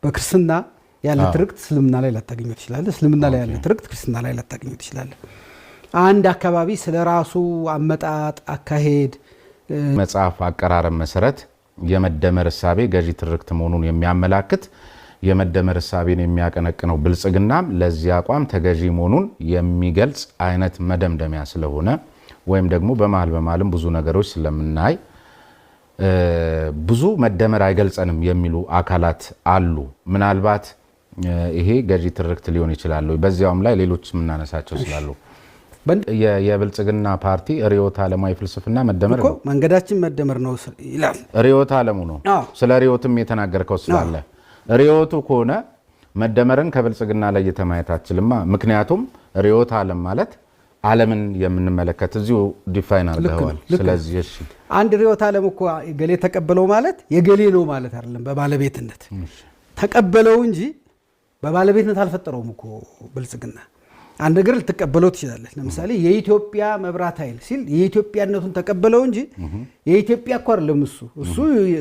በክርስትና ያለ ትርክት እስልምና ላይ ላታገኙ ትችላለህ። እስልምና ላይ ያለ ትርክት ክርስትና ላይ ላታገኙ ትችላለህ። አንድ አካባቢ ስለራሱ አመጣጥ አካሄድ መጽሐፍ አቀራረብ መሰረት የመደመር እሳቤ ገዢ ትርክት መሆኑን የሚያመላክት የመደመር እሳቤን የሚያቀነቅነው ብልጽግናም ለዚህ አቋም ተገዢ መሆኑን የሚገልጽ አይነት መደምደሚያ ስለሆነ ወይም ደግሞ በመሃልም ብዙ ነገሮች ስለምናይ ብዙ መደመር አይገልጸንም የሚሉ አካላት አሉ። ምናልባት ይሄ ገዢ ትርክት ሊሆን ይችላል። በዚያውም ላይ ሌሎች ምናነሳቸው ስላሉ የብልጽግና ፓርቲ ርዕዮተ ዓለማዊ ፍልስፍና መደመር ነው። መንገዳችን መደመር ነው ይላል። ርዕዮተ ዓለሙ ነው። ስለ ርዕዮትም የተናገርከው ስላለ ርዕዮቱ ከሆነ መደመርን ከብልጽግና ላይ የተማየት አትችልማ። ምክንያቱም ርዕዮተ ዓለም ማለት ዓለምን የምንመለከት እዚሁ ዲፋይን አድርገዋል። ስለዚህ እሺ አንድ ርዕዮተ ዓለም እኮ ገሌ ተቀበለው ማለት የገሌ ነው ማለት አይደለም። በባለቤትነት ተቀበለው እንጂ በባለቤትነት አልፈጠረውም እኮ ብልጽግና። አንድ ነገር ልትቀበለው ትችላለህ። ለምሳሌ የኢትዮጵያ መብራት ኃይል ሲል የኢትዮጵያነቱን ተቀበለው እንጂ የኢትዮጵያ እኮ አይደለም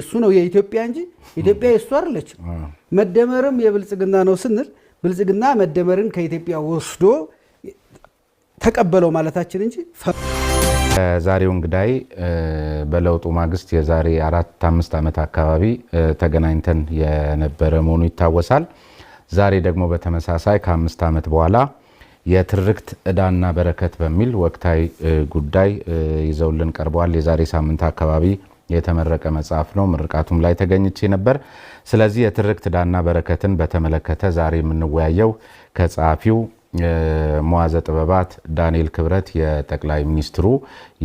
እሱ ነው የኢትዮጵያ እንጂ ኢትዮጵያ የእሱ አይደለች። መደመርም የብልጽግና ነው ስንል ብልጽግና መደመርን ከኢትዮጵያ ወስዶ ተቀበለው ማለታችን እንጂ ዛሬው እንግዳይ በለውጡ ማግስት የዛሬ 4-5 ዓመት አካባቢ ተገናኝተን የነበረ መሆኑ ይታወሳል። ዛሬ ደግሞ በተመሳሳይ ከ5 ዓመት በኋላ የትርክት ዕዳና በረከት በሚል ወቅታዊ ጉዳይ ይዘውልን ቀርበዋል። የዛሬ ሳምንት አካባቢ የተመረቀ መጽሐፍ ነው። ምርቃቱም ላይ ተገኝቼ ነበር። ስለዚህ የትርክት ዕዳና በረከትን በተመለከተ ዛሬ የምንወያየው ከጸሐፊው መዋዘ ጥበባት ዳንኤል ክብረት የጠቅላይ ሚኒስትሩ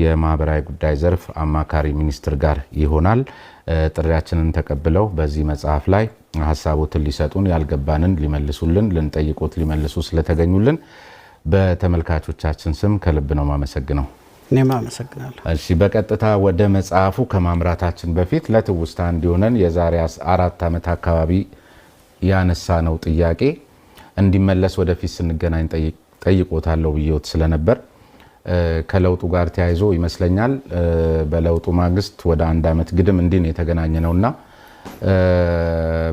የማህበራዊ ጉዳይ ዘርፍ አማካሪ ሚኒስትር ጋር ይሆናል። ጥሪያችንን ተቀብለው በዚህ መጽሐፍ ላይ ሀሳቦትን ሊሰጡን ያልገባንን ሊመልሱልን ልንጠይቁት ሊመልሱ ስለተገኙልን በተመልካቾቻችን ስም ከልብ ነው ማመሰግነው። እኔም አመሰግናለሁ። እሺ በቀጥታ ወደ መጽሐፉ ከማምራታችን በፊት ለትውስታ እንዲሆነን የዛሬ 4 ዓመት አካባቢ ያነሳ ነው ጥያቄ እንዲመለስ ወደፊት ስንገናኝ ጠይቆታለሁ ብዬት ስለነበር ከለውጡ ጋር ተያይዞ ይመስለኛል በለውጡ ማግስት ወደ 1 ዓመት ግድም እንዲን የተገናኘ ነውና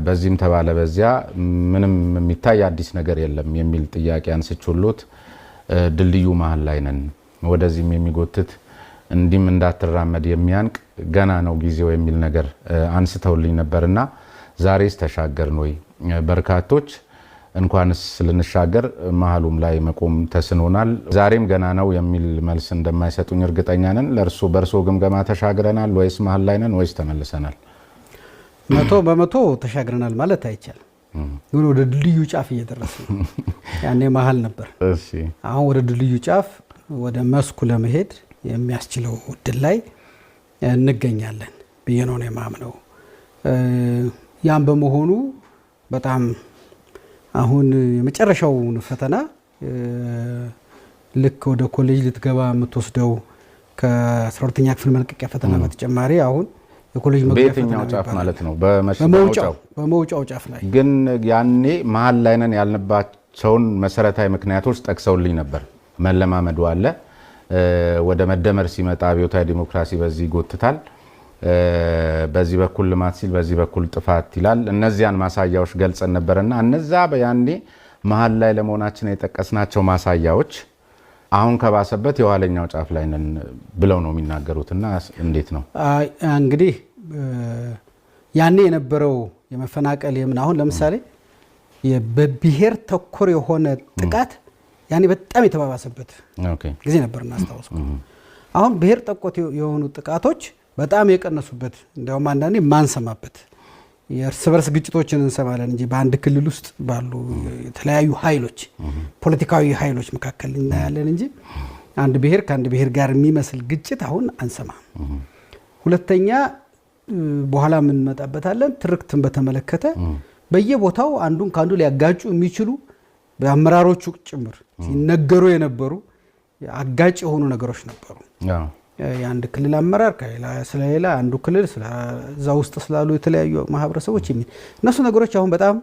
በዚህም ተባለ በዚያ ምንም የሚታይ አዲስ ነገር የለም የሚል ጥያቄ አንስቾሎት ድልድዩ መሃል ላይ ነን ወደዚህም የሚጎትት እንዲም እንዳትራመድ የሚያንቅ ገና ነው ጊዜው የሚል ነገር አንስተውልኝ ነበርና ዛሬስ ተሻገርን ወይ? በርካቶች እንኳንስ ልንሻገር መሃሉም ላይ መቆም ተስኖናል። ዛሬም ገና ነው የሚል መልስ እንደማይሰጡኝ እርግጠኛ ነን። በርሶ ግምገማ ተሻግረናል ወይስ መሃል ላይ ነን ወይስ ተመልሰናል? 100% ተሻግረናል ማለት አይቻልም። ግን ወደ ድልድዩ ጫፍ እየደረስን ነው። ያኔ መሃል ነበር። እሺ አሁን ወደ ድልድዩ ጫፍ ወደ መስኩ ለመሄድ የሚያስችለው እድል ላይ እንገኛለን ብዬ ነው የማምነው። ያን በመሆኑ በጣም አሁን የመጨረሻውን ፈተና ልክ ወደ ኮሌጅ ልትገባ የምትወስደው ከ12ኛ ክፍል መልቀቂያ ፈተና በተጨማሪ አሁን የኮሌጅ መልቀቂያ ፈተና በየትኛው ጫፍ ማለት ነው? በመውጫው ጫፍ ላይ ግን ያኔ መሃል ላይ ነን ያልንባቸውን መሰረታዊ ምክንያቶች ጠቅሰውልኝ ነበር። መለማመዱ አለ። ወደ መደመር ሲመጣ አብዮታዊ ዲሞክራሲ በዚህ ይጎትታል፣ በዚህ በኩል ልማት ሲል በዚህ በኩል ጥፋት ይላል። እነዚያን ማሳያዎች ገልጸን ነበርና እነዛ በያኔ መሃል ላይ ለመሆናችን የጠቀስናቸው ማሳያዎች አሁን ከባሰበት የኋለኛው ጫፍ ላይ ነን ብለው ነው የሚናገሩትና እንዴት ነው እንግዲህ ያኔ የነበረው የመፈናቀል አሁን ለምሳሌ በብሔር ተኮር የሆነ ጥቃት ያኔ በጣም የተባባሰበት ጊዜ ነበር እናስታውስኩ። አሁን ብሔር ተኮር የሆኑ ጥቃቶች በጣም የቀነሱበት እንደውም አንዳንዴ ማንሰማበት የእርስ በርስ ግጭቶችን እንሰማለን እንጂ በአንድ ክልል ውስጥ ባሉ የተለያዩ ኃይሎች ፖለቲካዊ ኃይሎች መካከል እናያለን እንጂ አንድ ብሔር ከአንድ ብሔር ጋር የሚመስል ግጭት አሁን አንሰማም። ሁለተኛ በኋላ ምን መጣበታለን ትርክትን በተመለከተ በየቦታው አንዱን ካንዱ ሊያጋጩ የሚችሉ በአመራሮቹ ጭምር ሲነገሩ የነበሩ አጋጭ የሆኑ ነገሮች ነበሩ። የአንድ ክልል አመራር ከሌላ ስለሌላ አንዱ ክልል ስለዛ ውስጥ ስላሉ የተለያዩ ማህበረሰቦች እነሱ ነገሮች አሁን በጣም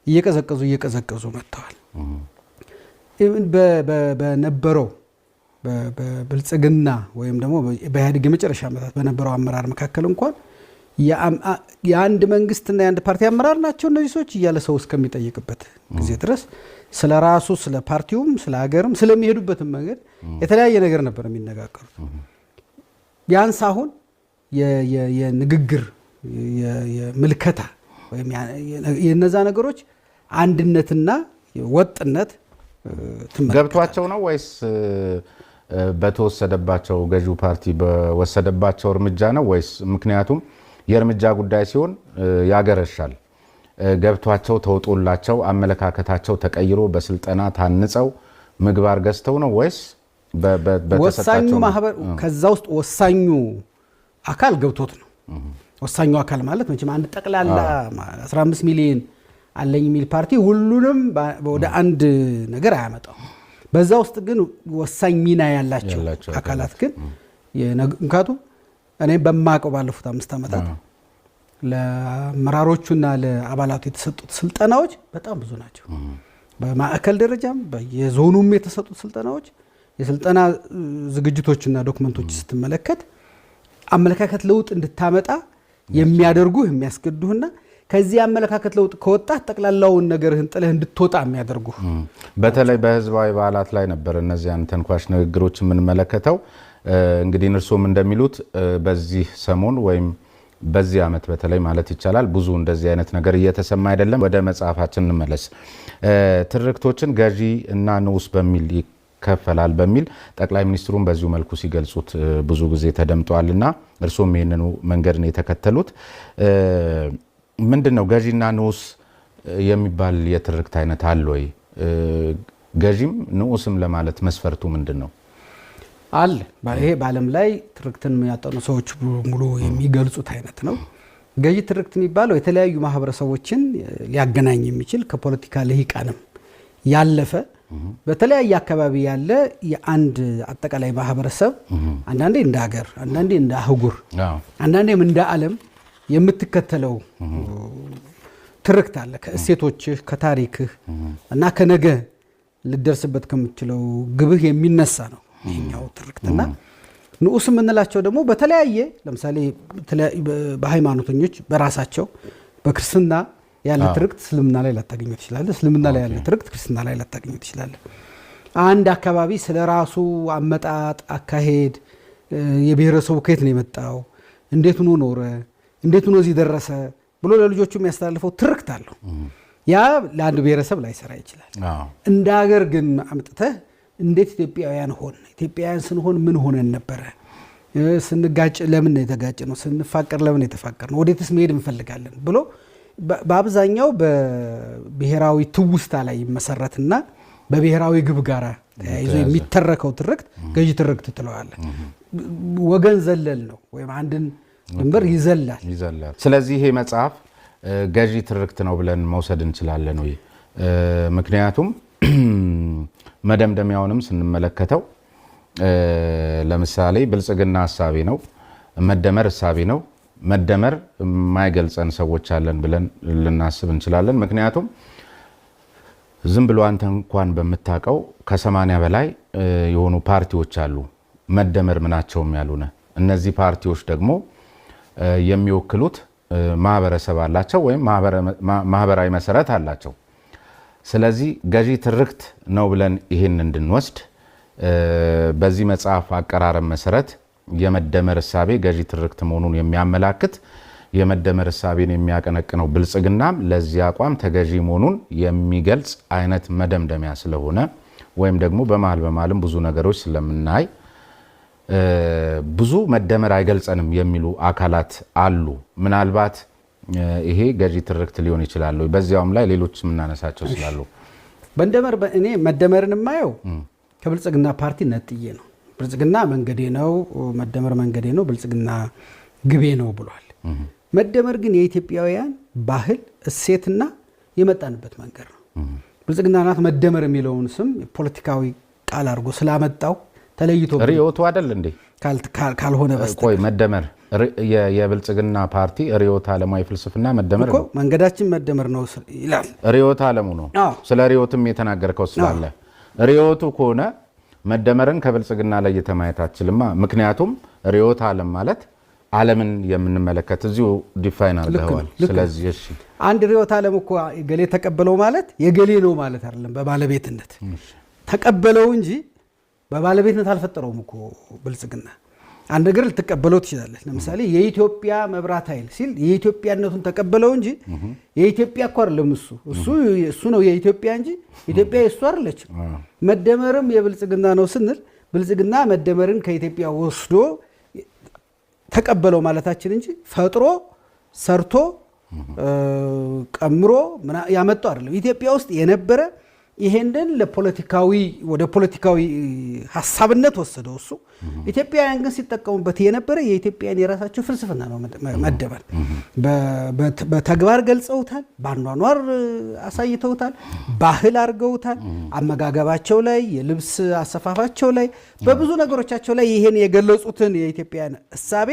እየቀዘቀዙ መጥተዋል። በነበረው በብልጽግና ወይም ደግሞ በኢህአዴግ የመጨረሻ ዓመታት በነበረው አመራር መካከል እንኳን የአንድ መንግስትና የአንድ ፓርቲ አመራር ናቸው እነዚህ ሰዎች እያለ ሰው እስከሚጠይቅበት ጊዜ ድረስ ስለ ራሱ ስለ ፓርቲውም ስለ ሀገርም ስለሚሄዱበትም መንገድ የተለያየ ነገር ነበር የሚነጋገሩት። ቢያንስ አሁን የንግግር የምልከታ ወይም የነዛ ነገሮች አንድነትና ወጥነት ገብቷቸው ነው ወይስ በተወሰደባቸው ገዢው ፓርቲ በወሰደባቸው እርምጃ ነው ወይስ? ምክንያቱም የእርምጃ ጉዳይ ሲሆን ያገረሻል። ገብቷቸው ተውጦላቸው አመለካከታቸው ተቀይሮ በስልጠና ታንጸው ምግባር ገዝተው ነው ወይስ ወሳኙ ማህበር ከዛ ውስጥ ወሳኙ አካል ገብቶት ነው? ወሳኙ አካል ማለት መቼም አንድ ጠቅላላ 15 ሚሊዮን አለኝ የሚል ፓርቲ ሁሉንም ወደ አንድ ነገር አያመጣው። በዛ ውስጥ ግን ወሳኝ ሚና ያላቸው አካላት ግን ምክንያቱም እኔ በማቀው ባለፉት 5 ዓመታት ለአመራሮቹና ለአባላቱ የተሰጡት ስልጠናዎች በጣም ብዙ ናቸው። በማዕከል ደረጃም በየዞኑም የተሰጡት ስልጠናዎች የስልጠና ዝግጅቶችና ዶክመንቶች ስትመለከት አመለካከት ለውጥ እንድታመጣ የሚያደርጉ የሚያስገድዱህና ከዚህ አመለካከት ለውጥ ከወጣ ጠቅላላውን ነገርህን ጥለህ እንድትወጣ የሚያደርጉ በተለይ በህዝባዊ በዓላት ላይ ነበር እነዚያን ተንኳሽ ንግግሮች የምንመለከተው። እንግዲህ እርሶም እንደሚሉት በዚህ ሰሞን ወይም በዚህ ዓመት በተለይ ማለት ይቻላል ብዙ እንደዚህ አይነት ነገር እየተሰማ አይደለም። ወደ መጽሐፋችን እንመለስ። ትርክቶችን ገዢ እና ንዑስ በሚል ይከፈላል በሚል ጠቅላይ ሚኒስትሩን በዚሁ መልኩ ሲገልጹት ብዙ ጊዜ ተደምጠዋልና እርሶም ይህንኑ መንገድ ነው የተከተሉት። ምንድነው ገዢና ንዑስ የሚባል የትርክት አይነት አለ ወይ? ገዢም ንዑስም ለማለት መስፈርቱ ምንድነው? አለ። ይሄ በዓለም ላይ ትርክትን የሚያጠኑ ሰዎች ሙሉ የሚገልጹት አይነት ነው። ገዢ ትርክት የሚባለው የተለያዩ ማህበረሰቦችን ሊያገናኝ የሚችል ከፖለቲካ ልሂቃንም ያለፈ በተለያየ አካባቢ ያለ የአንድ አጠቃላይ ማህበረሰብ አንዳንዴ እንደ ሀገር፣ አንዳንዴ እንደ አህጉር፣ አንዳንዴም እንደ ዓለም የምትከተለው ትርክት አለ። ከእሴቶችህ ከታሪክህ እና ከነገ ልደርስበት ከምትችለው ግብህ የሚነሳ ነው ይሄኛው ትርክትና ንዑስ የምንላቸው ደግሞ በተለያየ ለምሳሌ በሃይማኖተኞች በራሳቸው በክርስትና ያለ ትርክት እስልምና ላይ ላታገኙ ትችላለህ። እስልምና ላይ ያለ ትርክት ክርስትና ላይ ላታገኙ ትችላለህ። አንድ አካባቢ ስለ ራሱ አመጣጥ አካሄድ የብሔረሰቡ ከየት ነው የመጣው፣ እንዴት ሆኖ ኖረ፣ እንዴት ሆኖ እዚህ ደረሰ ብሎ ለልጆቹ የሚያስተላልፈው ትርክት አለው። ያ ለአንድ ብሔረሰብ ላይሰራ ይችላል። እንደ ሀገር ግን አምጥተህ እንዴት ኢትዮጵያውያን ሆን፣ ኢትዮጵያውያን ስንሆን ምን ሆነን ነበረ፣ ስንጋጭ ለምን ነው የተጋጭ ነው፣ ስንፋቀር ለምን ነው የተፋቀር ነው፣ ወዴትስ መሄድ እንፈልጋለን ብሎ በአብዛኛው በብሔራዊ ትውስታ ላይ መሰረትና በብሔራዊ ግብ ጋር ተያይዞ የሚተረከው ትርክት ገዢ ትርክት ትለዋለህ። ወገን ዘለል ነው ወይም አንድን ድንበር ይዘላል። ስለዚህ ይሄ መጽሐፍ ገዢ ትርክት ነው ብለን መውሰድ እንችላለን ወይ? ምክንያቱም መደምደሚያውንም ስንመለከተው ለምሳሌ ብልጽግና ሐሳቤ ነው፣ መደመር ሐሳቤ ነው። መደመር የማይገልጸን ሰዎች አለን ብለን ልናስብ እንችላለን። ምክንያቱም ዝም ብሎ አንተ እንኳን በምታውቀው ከ80 በላይ የሆኑ ፓርቲዎች አሉ መደመር ምናቸውም ያሉነ። እነዚህ ፓርቲዎች ደግሞ የሚወክሉት ማህበረሰብ አላቸው ወይም ማህበራዊ መሰረት አላቸው። ስለዚህ ገዢ ትርክት ነው ብለን ይሄን እንድንወስድ በዚህ መጽሐፍ አቀራረብ መሰረት የመደመር እሳቤ ገዢ ትርክት መሆኑን የሚያመላክት የመደመር እሳቤን የሚያቀነቅነው ብልጽግናም ለዚህ አቋም ተገዢ መሆኑን የሚገልጽ አይነት መደምደሚያ ስለሆነ ወይም ደግሞ በመሃልም ብዙ ነገሮች ስለምናይ ብዙ መደመር አይገልጸንም የሚሉ አካላት አሉ። ምናልባት ይሄ ገዢ ትርክት ሊሆን ይችላል። በዚያውም ላይ ሌሎች የምናነሳቸው ስላሉ በእንደመር እኔ መደመርን የማየው ከብልጽግና ፓርቲ ነጥዬ ነው። ብልጽግና መንገዴ ነው፣ መደመር መንገዴ ነው፣ ብልጽግና ግቤ ነው ብሏል። መደመር ግን የኢትዮጵያውያን ባህል እሴትና የመጣንበት መንገድ ነው። ብልጽግና ናት መደመር የሚለውን ስም ፖለቲካዊ ቃል አድርጎ ስላመጣው ተለይቶ ሪዮቱ አይደል እንዴ ካልሆነ በስተቀር ቆይ መደመር የብልጽግና ፓርቲ ሪዮት ዓለማዊ ፍልስፍና መደመር ነው። መንገዳችን መደመር ነው ይላል። ሪዮት ዓለሙ ነው። ስለ ሪዮትም የተናገርከው ስላለ ሪዮቱ ከሆነ መደመርን ከብልጽግና ላይ የተማየት አትችልማ። ምክንያቱም ሪዮት ዓለም ማለት ዓለምን የምንመለከት እዚሁ ዲፋይን አድርገዋል። ስለዚህ እሺ አንድ ርዕዮተ ዓለም እኮ ገሌ ተቀበለው ማለት የገሌ ነው ማለት አይደለም። በባለቤትነት ተቀበለው እንጂ በባለቤትነት አልፈጠረውም እኮ ብልጽግና። አንድ ነገር ልትቀበለው ትችላለህ። ለምሳሌ የኢትዮጵያ መብራት ኃይል ሲል የኢትዮጵያነቱን ተቀበለው እንጂ የኢትዮጵያ እኮ አይደለም እሱ ነው የኢትዮጵያ እንጂ ኢትዮጵያ የእሱ አይደለችም። መደመርም የብልጽግና ነው ስንል ብልጽግና መደመርን ከኢትዮጵያ ወስዶ ተቀበለው ማለታችን እንጂ ፈጥሮ ሰርቶ ቀምሮ ያመጣው አይደለም። ኢትዮጵያ ውስጥ የነበረ ይሄንን ለፖለቲካዊ ወደ ፖለቲካዊ ሐሳብነት ወሰደው እሱ። ኢትዮጵያውያን ግን ሲጠቀሙበት የነበረ የኢትዮጵያን የራሳቸው ፍልስፍና ነው። መደመር በተግባር ገልጸውታል፣ በአኗኗር አሳይተውታል፣ ባህል አድርገውታል። አመጋገባቸው ላይ፣ የልብስ አሰፋፋቸው ላይ፣ በብዙ ነገሮቻቸው ላይ ይሄን የገለጹትን የኢትዮጵያን እሳቤ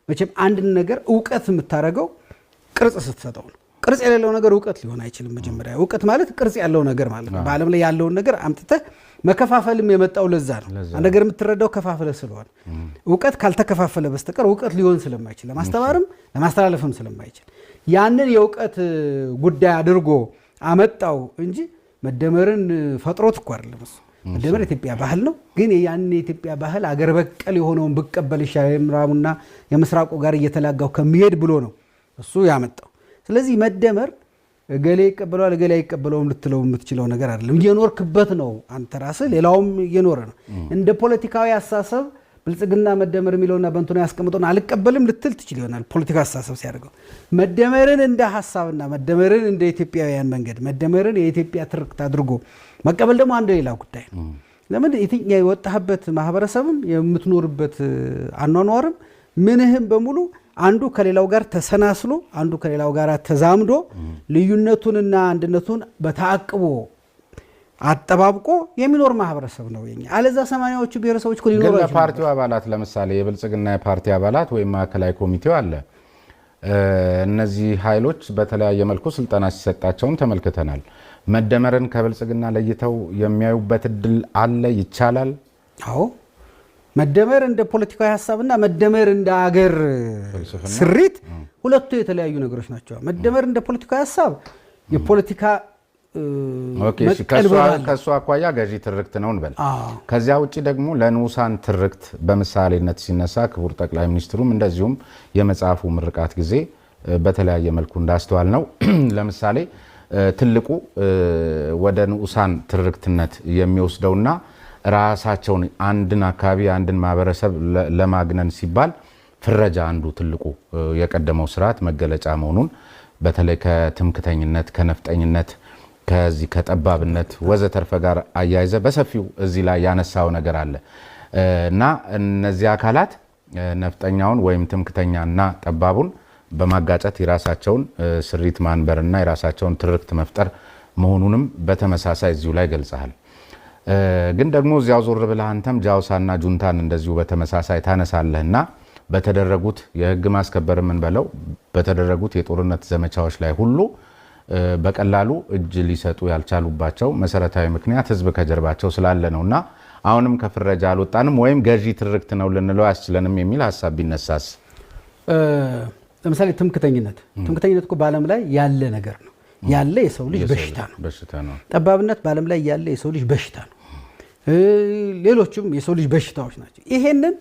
መቼም አንድን ነገር እውቀት የምታደርገው ቅርጽ ስትሰጠው ነው። ቅርጽ የሌለው ነገር እውቀት ሊሆን አይችልም። መጀመሪያ እውቀት ማለት ቅርጽ ያለው ነገር ማለት ነው። በዓለም ላይ ያለውን ነገር አምጥተህ መከፋፈልም የመጣው ለዛ ነው። አንድ ነገር የምትረዳው ከፋፍለ ስለሆነ እውቀት ካልተከፋፈለ በስተቀር እውቀት ሊሆን ስለማይችል ለማስተማርም ለማስተላለፍም ስለማይችል ያንን የእውቀት ጉዳይ አድርጎ አመጣው እንጂ መደመርን ፈጥሮት እኮ አይደለም እሱ። መደመር የኢትዮጵያ ባህል ነው። ግን ያንን የኢትዮጵያ ባህል አገር በቀል የሆነውን ብቀበል ይሻላል የምዕራቡና የምስራቁ ጋር እየተላጋው ከሚሄድ ብሎ ነው እሱ ያመጣው። ስለዚህ መደመር እገሌ ይቀበለዋል እገሌ አይቀበለውም ልትለው የምትችለው ነገር አይደለም። እየኖርክበት ነው አንተ ራስህ፣ ሌላውም እየኖረ ነው። እንደ ፖለቲካዊ አስተሳሰብ ብልጽግና መደመር የሚለውና በእንትኑ ያስቀምጠውን አልቀበልም ልትል ትችል ይሆናል። ፖለቲካ አስተሳሰብ ሲያደርገው መደመርን እንደ ሐሳብና መደመርን እንደ ኢትዮጵያውያን መንገድ መደመርን የኢትዮጵያ ትርክት አድርጎ መቀበል ደግሞ አንድ ሌላ ጉዳይ ነው። ለምን የወጣህበት ማህበረሰብም የምትኖርበት አኗኗርም ምንህም በሙሉ አንዱ ከሌላው ጋር ተሰናስሎ አንዱ ከሌላው ጋር ተዛምዶ ልዩነቱንና አንድነቱን በተአቅቦ አጠባብቆ የሚኖር ማህበረሰብ ነው የኛ። አለዛ 80ዎቹ ብሔረሰቦች እኮ ሊኖሩ አይችላም። ፓርቲው አባላት ለምሳሌ የብልጽግና የፓርቲ አባላት ወይም ማዕከላዊ ኮሚቴው አለ። እነዚህ ኃይሎች በተለያየ መልኩ ስልጠና ሲሰጣቸውን ተመልክተናል። መደመርን ከብልጽግና ለይተው የሚያዩበት እድል አለ? ይቻላል? አዎ። መደመር እንደ ፖለቲካዊ ሐሳብና መደመር እንደ አገር ስሪት ሁለቱ የተለያዩ ነገሮች ናቸው። መደመር እንደ ፖለቲካዊ ሐሳብ የፖለቲካ ከሱ አኳያ ገዢ ትርክት ነው እንበል። ከዚያ ውጪ ደግሞ ለንዑሳን ትርክት በምሳሌነት ሲነሳ ክቡር ጠቅላይ ሚኒስትሩም እንደዚሁም የመጽሐፉ ምርቃት ጊዜ በተለያየ መልኩ እንዳስተዋል ነው። ለምሳሌ ትልቁ ወደ ንዑሳን ትርክትነት የሚወስደውና ራሳቸውን አንድን አካባቢ አንድን ማህበረሰብ ለማግነን ሲባል ፍረጃ አንዱ ትልቁ የቀደመው ስርዓት መገለጫ መሆኑን በተለይ ከትምክተኝነት፣ ከነፍጠኝነት፣ ከዚህ ከጠባብነት ወዘተርፈ ጋር አያይዘ በሰፊው እዚህ ላይ ያነሳው ነገር አለ እና እነዚህ አካላት ነፍጠኛውን ወይም ትምክተኛና ጠባቡን በማጋጨት የራሳቸውን ስሪት ማንበርና የራሳቸውን ትርክት መፍጠር መሆኑንም በተመሳሳይ እዚሁ ላይ ገልጸሃል። ግን ደግሞ እዚያው ዞር ብለህ አንተም ጃውሳና ጁንታን እንደዚሁ በተመሳሳይ ታነሳለህና በተደረጉት የህግ ማስከበር ምን በለው በተደረጉት የጦርነት ዘመቻዎች ላይ ሁሉ በቀላሉ እጅ ሊሰጡ ያልቻሉባቸው መሰረታዊ ምክንያት ህዝብ ከጀርባቸው ስላለ ነውና አሁንም ከፍረጃ አልወጣንም ወይም ገዢ ትርክት ነው ልንለው ያስችለንም የሚል ሐሳብ ቢነሳስ? ለምሳሌ ትምክተኝነት እኮ በዓለም ላይ ያለ ነገር ነው። ያለ የሰው ልጅ በሽታ ነው። ጠባብነት በዓለም ላይ ያለ የሰው ልጅ በሽታ ነው። ሌሎችም የሰው ልጅ በሽታዎች ናቸው። ይሄንን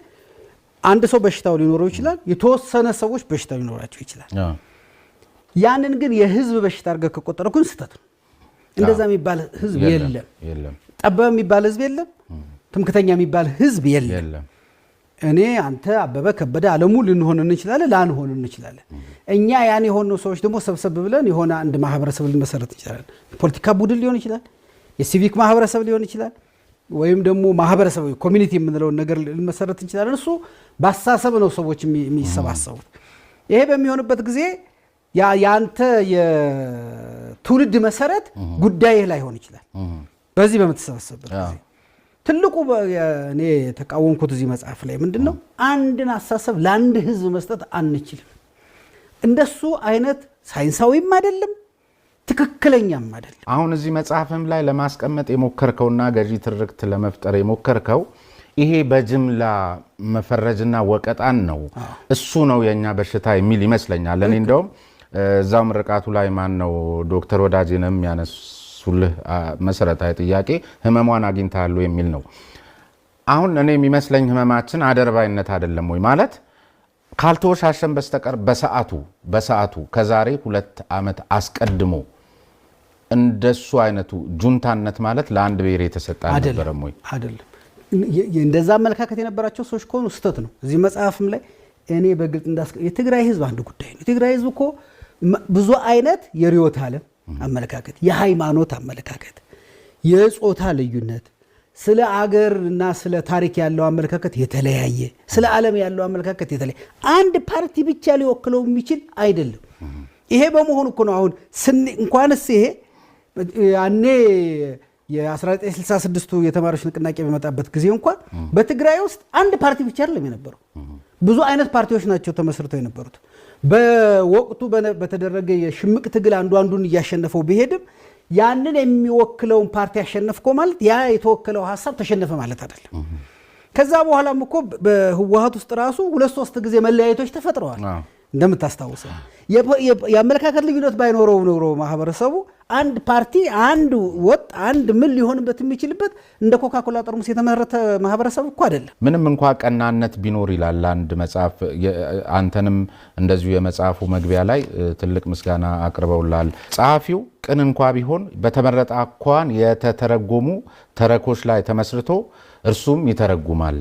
አንድ ሰው በሽታው ሊኖረው ይችላል። የተወሰነ ሰዎች በሽታው ሊኖራቸው ይችላል። ያንን ግን የህዝብ በሽታ አድርገህ ከቆጠረው ግን ስህተት ነው። እንደዛ የሚባል ህዝብ የለም። ጠባብ የሚባል ህዝብ የለም። ትምክተኛ የሚባል ህዝብ የለም። እኔ አንተ አበበ ከበደ አለሙ ልንሆን እንችላለን፣ ላንሆን እንችላለን። እኛ ያን የሆነው ሰዎች ደግሞ ሰብሰብ ብለን የሆነ አንድ ማህበረሰብ ልንመሰረት እንችላለን። ፖለቲካ ቡድን ሊሆን ይችላል፣ የሲቪክ ማህበረሰብ ሊሆን ይችላል፣ ወይም ደግሞ ማህበረሰባዊ ኮሚኒቲ የምንለውን ነገር ልንመሰረት እንችላለን። እሱ በአስተሳሰብ ነው ሰዎች የሚሰባሰቡት። ይሄ በሚሆንበት ጊዜ ያንተ የትውልድ መሰረት ጉዳይህ ላይሆን ይችላል። በዚህ በምትሰበሰብበት ጊዜ ትልቁ እኔ የተቃወምኩት እዚህ መጽሐፍ ላይ ምንድነው አንድን አስተሳሰብ ለአንድ ህዝብ መስጠት አንችልም። እንደሱ አይነት ሳይንሳዊም አይደለም ትክክለኛም አይደለም። አሁን እዚህ መጽሐፍም ላይ ለማስቀመጥ የሞከርከውና ገዢ ትርክት ለመፍጠር የሞከርከው ይሄ በጅምላ መፈረጅና ወቀጣን ነው እሱ ነው የኛ በሽታ የሚል ይመስለኛል። እኔ እንደውም እዛው ምርቃቱ ላይ ማን ነው ዶክተር ወዳጄንም ያነሱልህ መሰረታዊ ጥያቄ ህመሟን አግኝታሉ የሚል ነው። አሁን እኔ የሚመስለኝ ህመማችን አደርባይነት አይደለም ወይ ማለት ካልተወሻሸን በስተቀር በሰዓቱ ከዛሬ 2 ዓመት አስቀድሞ እንደሱ አይነቱ ጁንታነት ማለት ለአንድ ብሔር የተሰጠ አልነበረም ወይ? አይደለም። እንደዛ አመለካከት የነበራቸው ሰዎች ከሆኑ ስህተት ነው። እዚህ መጽሐፍም ላይ እኔ በግልጽ የትግራይ ህዝብ አንድ ጉዳይ ነው። የትግራይ ህዝብ እኮ ብዙ አይነት የርዕዮተ ዓለም አመለካከት፣ የሃይማኖት አመለካከት፣ የጾታ ልዩነት፣ ስለ አገር እና ስለ ታሪክ ያለው አመለካከት የተለያየ፣ ስለ ዓለም ያለው አመለካከት የተለያየ አንድ ፓርቲ ብቻ ሊወክለው የሚችል አይደለም። ይሄ በመሆኑ እኮ ነው አሁን እንኳንስ ይሄ ያኔ የ1966ቱ የተማሪዎች ንቅናቄ በመጣበት ጊዜ እንኳን በትግራይ ውስጥ አንድ ፓርቲ ብቻ አይደለም የነበረው። ብዙ አይነት ፓርቲዎች ናቸው ተመስርተው የነበሩት። በወቅቱ በተደረገ የሽምቅ ትግል አንዱን እያሸነፈው ቢሄድም ያንን የሚወክለውን ፓርቲ አሸነፍኮ ማለት ያ የተወከለው ሐሳብ ተሸነፈ ማለት አይደለም። ከዛ በኋላም እኮ በህወሓት ውስጥ ራሱ 2-3 ጊዜ መለያየቶች ተፈጥረዋል። እንደምታስታውሰው የአመለካከት ልዩነት ባይኖረው ኖሮ ማህበረሰቡ አንድ ፓርቲ አንድ ወጥ አንድ ምን ሊሆንበት የሚችልበት እንደ ኮካኮላ ጠርሙስ የተመረተ ማህበረሰብ እኮ አይደለም። ምንም እንኳ ቀናነት ቢኖር ይላል አንድ መጽሐፍ። አንተንም እንደዚሁ የመጽሐፉ መግቢያ ላይ ትልቅ ምስጋና አቅርበውላል ጸሐፊው። ቅን እንኳ ቢሆን በተመረጠ አኳን የተተረጎሙ ተረኮች ላይ ተመስርቶ እርሱም ይተረጉማል።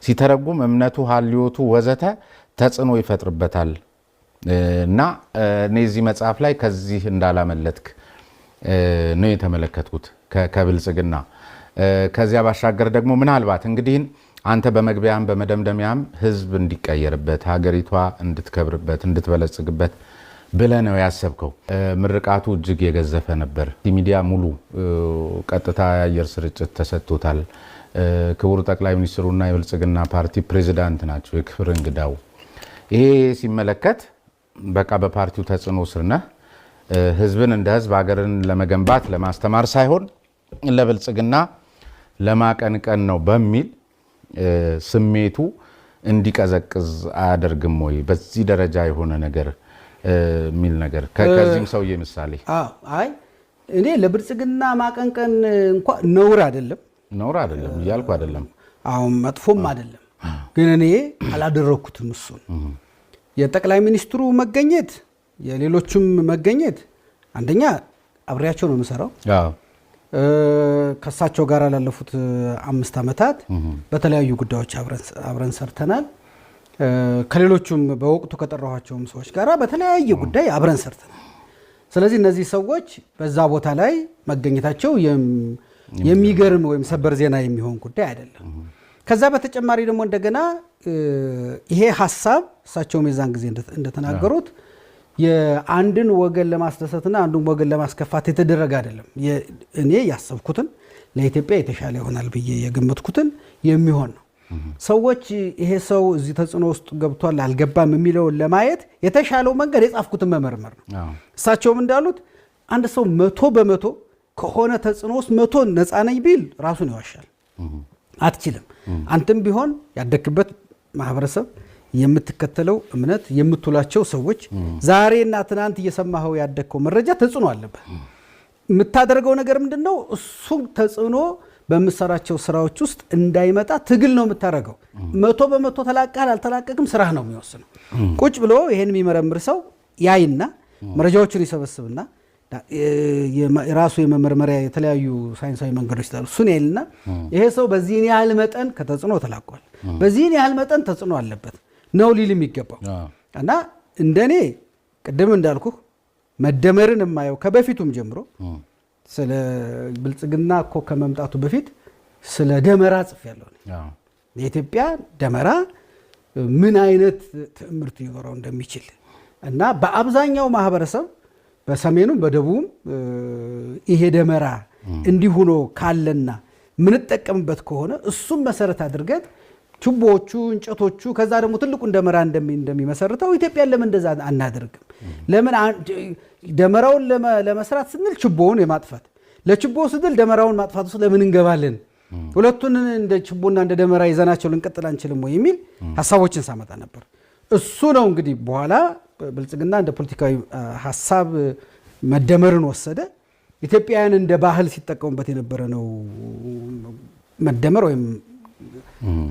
ሲተረጉም እምነቱ፣ ሀልዮቱ ወዘተ ተጽዕኖ ይፈጥርበታል እና እነዚህ መጽሐፍ ላይ ከዚህ እንዳላመለጥክ ነው የተመለከትኩት ከብልጽግና። ከዚያ ባሻገር ደግሞ ምናልባት እንግዲህ አንተ በመግቢያም በመደምደሚያም ህዝብ እንዲቀየርበት ሀገሪቷ እንድትከብርበት እንድትበለጽግበት ብለህ ነው ያሰብከው። ምርቃቱ እጅግ የገዘፈ ነበር። ሚዲያ ሙሉ ቀጥታ የአየር ስርጭት ተሰጥቶታል። ክቡር ጠቅላይ ሚኒስትሩና የብልጽግና ፓርቲ ፕሬዚዳንት ናቸው የክብር እንግዳው። ይሄ ሲመለከት በቃ በፓርቲው ተጽዕኖ ስር ነህ። ህዝብን እንደ ህዝብ ሀገርን ለመገንባት ለማስተማር ሳይሆን ለብልጽግና ለማቀንቀን ነው በሚል ስሜቱ እንዲቀዘቅዝ አያደርግም ወይ? በዚህ ደረጃ የሆነ ነገር የሚል ነገር ከዚህም ሰውዬ ምሳሌ አይ እኔ ለብልጽግና ማቀንቀን እንኳን ነውር አይደለም እያልኩ አይደለም፣ አሁን መጥፎም አይደለም። ግን እኔ አላደረኩትም። እሱን የጠቅላይ ሚኒስትሩ መገኘት የሌሎችም መገኘት አንደኛ አብሬያቸው ነው የምሰራው። ከሳቸው ጋር ላለፉት 5 ዓመታት በተለያዩ ጉዳዮች አብረን ሰርተናል። ከሌሎችም በወቅቱ ከጠራኋቸውም ሰዎች ጋር በተለያየ ጉዳይ አብረን ሰርተናል። ስለዚህ እነዚህ ሰዎች በዛ ቦታ ላይ መገኘታቸው የሚገርም ወይም ሰበር ዜና የሚሆን ጉዳይ አይደለም። ከዛ በተጨማሪ ደግሞ እንደገና ይሄ ሐሳብ እሳቸውም የዛን ጊዜ እንደተናገሩት የአንድን ወገን ለማስደሰትና አንዱን ወገን ለማስከፋት የተደረገ አይደለም። እኔ ያሰብኩትን ለኢትዮጵያ የተሻለ ይሆናል ብዬ የገመትኩትን የሚሆን ነው። ሰዎች ይሄ ሰው እዚህ ተጽዕኖ ውስጥ ገብቷል አልገባም የሚለውን ለማየት የተሻለው መንገድ የጻፍኩትን መመርመር ነው። እሳቸውም እንዳሉት አንድ ሰው 100% ከሆነ ተጽዕኖ ውስጥ 100 ነፃ ነኝ ቢል ራሱን ይዋሻል። አትችልም። አንተም ቢሆን ያደክበት ማህበረሰብ፣ የምትከተለው እምነት፣ የምትውላቸው ሰዎች ዛሬና ትናንት እየሰማኸው ያደከው መረጃ ተጽዕኖ አለበት። የምታደርገው ነገር ምንድነው? እሱ ተጽዕኖ በምሰራቸው ስራዎች ውስጥ እንዳይመጣ ትግል ነው የምታደርገው። 100% ተላቀሃል አልተላቀቅም ስራህ ነው የሚወስነው። ቁጭ ብሎ ይሄን የሚመረምር ሰው ያይና መረጃዎችን ይሰበስብና የራሱ የመመርመሪያ የተለያዩ ሳይንሳዊ መንገዶች ታሉ እሱን ያይልና ይሄ ሰው በዚህን ያህል መጠን ከተጽዕኖ ተላቋል፣ በዚህን ያህል መጠን ተጽዕኖ አለበት ነው ሊል የሚገባው። እና እንደኔ ቅድም እንዳልኩ መደመርን የማየው ከበፊቱም ጀምሮ ስለ ብልጽግና እኮ ከመምጣቱ በፊት ስለ ደመራ ጽፌያለሁ። የኢትዮጵያ ደመራ ምን አይነት ትምህርት ሊኖረው እንደሚችል እና በአብዛኛው ማህበረሰብ በሰሜኑም በደቡብም ይሄ ደመራ እንዲሆኖ ካለና ምንጠቀምበት ከሆነ እሱም መሰረት አድርገን ችቦዎቹ እንጨቶቹ ከዛ ደግሞ ትልቁን ደመራ እንደሚመሰርተው ኢትዮጵያን ለምን እንደዛ አናደርግም? ለምን ደመራውን ለመስራት ስንል ችቦውን የማጥፋት ለችቦው ስንል ደመራውን ማጥፋት ውስጥ ለምን እንገባለን ሁለቱን እንደ ችቦና እንደ ደመራ ይዘናቸው ልንቀጥል አንችልም ወይ የሚል ሐሳቦችን ሳመጣ ነበር። እሱ ነው እንግዲህ በኋላ ብልጽግና እንደ ፖለቲካዊ ሐሳብ መደመርን ወሰደ። ኢትዮጵያውያን እንደ ባህል ሲጠቀሙበት የነበረ ነው መደመር ወይም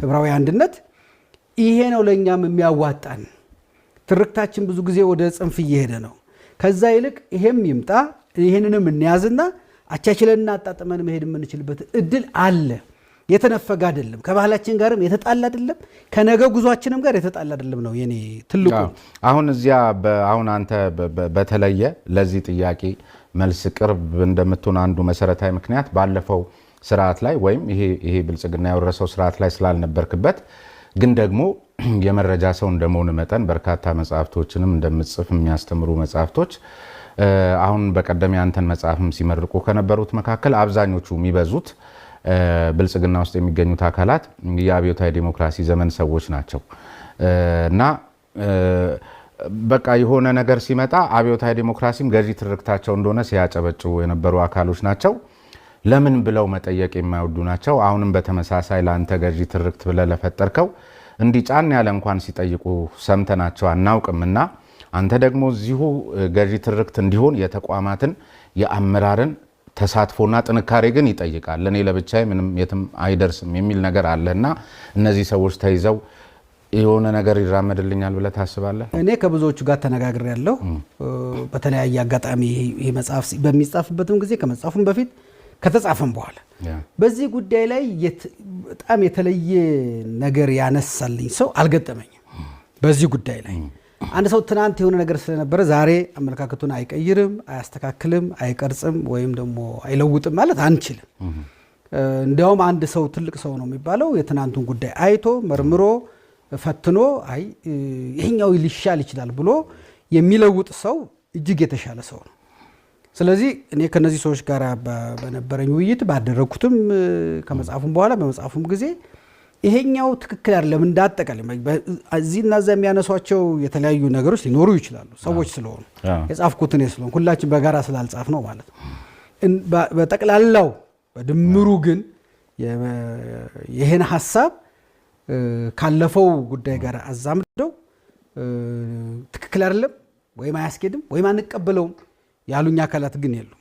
ህብራዊ አንድነት። ይሄ ነው ለኛም የሚያዋጣን። ትርክታችን ብዙ ጊዜ ወደ ጽንፍ እየሄደ ነው። ከዛ ይልቅ ይሄም ይምጣ ይሄንንም እንያዝና አቻችለንና አጣጥመን መሄድ የምንችልበት እድል አለ። የተነፈገ አይደለም፣ ከባህላችን ጋርም የተጣላ አይደለም፣ ከነገ ጉዟችንም ጋር የተጣላ አይደለም ነው የኔ ትልቁ። አሁን እዚያ አሁን አንተ በተለየ ለዚህ ጥያቄ መልስ ቅርብ እንደምትሆን አንዱ መሰረታዊ ምክንያት ባለፈው ስርዓት ላይ ወይም ይሄ ብልጽግና ያወረሰው ስርዓት ላይ ስላልነበርክበት ግን ደግሞ የመረጃ ሰው እንደመሆን መጠን በርካታ መጽሐፍቶችንም እንደምጽፍ የሚያስተምሩ መጽሐፍቶች አሁን በቀደም ያንተን መጽሐፍም ሲመርቁ ከነበሩት መካከል አብዛኞቹ የሚበዙት ብልጽግና ውስጥ የሚገኙት አካላት የአብዮታዊ ዲሞክራሲ ዘመን ሰዎች ናቸው እና በቃ የሆነ ነገር ሲመጣ አብዮታዊ ዲሞክራሲም ገዢ ትርክታቸው እንደሆነ ሲያጨበጭቡ የነበሩ አካሎች ናቸው። ለምን ብለው መጠየቅ የማይወዱ ናቸው። አሁንም በተመሳሳይ ለአንተ ገዢ ትርክት ብለህ ለፈጠርከው እንዲህ ጫን ያለ እንኳን ሲጠይቁ ሰምተናቸው አናውቅምና አንተ ደግሞ እዚሁ ገዢ ትርክት እንዲሆን የተቋማትን የአመራርን ተሳትፎና ጥንካሬ ግን ይጠይቃል። ለኔ ለብቻዬ ምንም የትም አይደርስም የሚል ነገር አለና እነዚህ ሰዎች ተይዘው የሆነ ነገር ይራመድልኛል ብለህ ታስባለህ? እኔ ከብዙዎቹ ጋር ተነጋግሬያለሁ። በተለያየ አጋጣሚ ይሄ መጽሐፍ በሚጻፍበትም ጊዜ ከመጻፉም በፊት ከተጻፈም በኋላ በዚህ ጉዳይ ላይ በጣም የተለየ ነገር ያነሳልኝ ሰው አልገጠመኝም። በዚህ ጉዳይ ላይ አንድ ሰው ትናንት የሆነ ነገር ስለነበረ ዛሬ አመለካከቱን አይቀይርም፣ አያስተካክልም፣ አይቀርጽም ወይም ደግሞ አይለውጥም ማለት አንችልም። እንዲያውም አንድ ሰው ትልቅ ሰው ነው የሚባለው የትናንቱን ጉዳይ አይቶ መርምሮ ፈትኖ አይ ይሄኛው ሊሻል ይችላል ብሎ የሚለውጥ ሰው እጅግ የተሻለ ሰው ነው። ስለዚህ እኔ ከነዚህ ሰዎች ጋር በነበረኝ ውይይት ባደረኩትም ከመጽሐፉም በኋላ በመጽሐፉም ጊዜ ይሄኛው ትክክል አይደለም እንዳጠቃላይ እዚህና እዛ የሚያነሷቸው የተለያዩ ነገሮች ሊኖሩ ይችላሉ። ሰዎች ስለሆኑ የጻፍኩት እኔ ስለሆንኩ ሁላችን በጋራ ስላልጻፍ ነው ማለት ነው። በጠቅላላው በድምሩ ግን ይሄን ሐሳብ ካለፈው ጉዳይ ጋር አዛምደው ትክክል አይደለም ወይም አያስኬድም ወይም አንቀበለውም ያሉኝ አካላት ግን የሉም።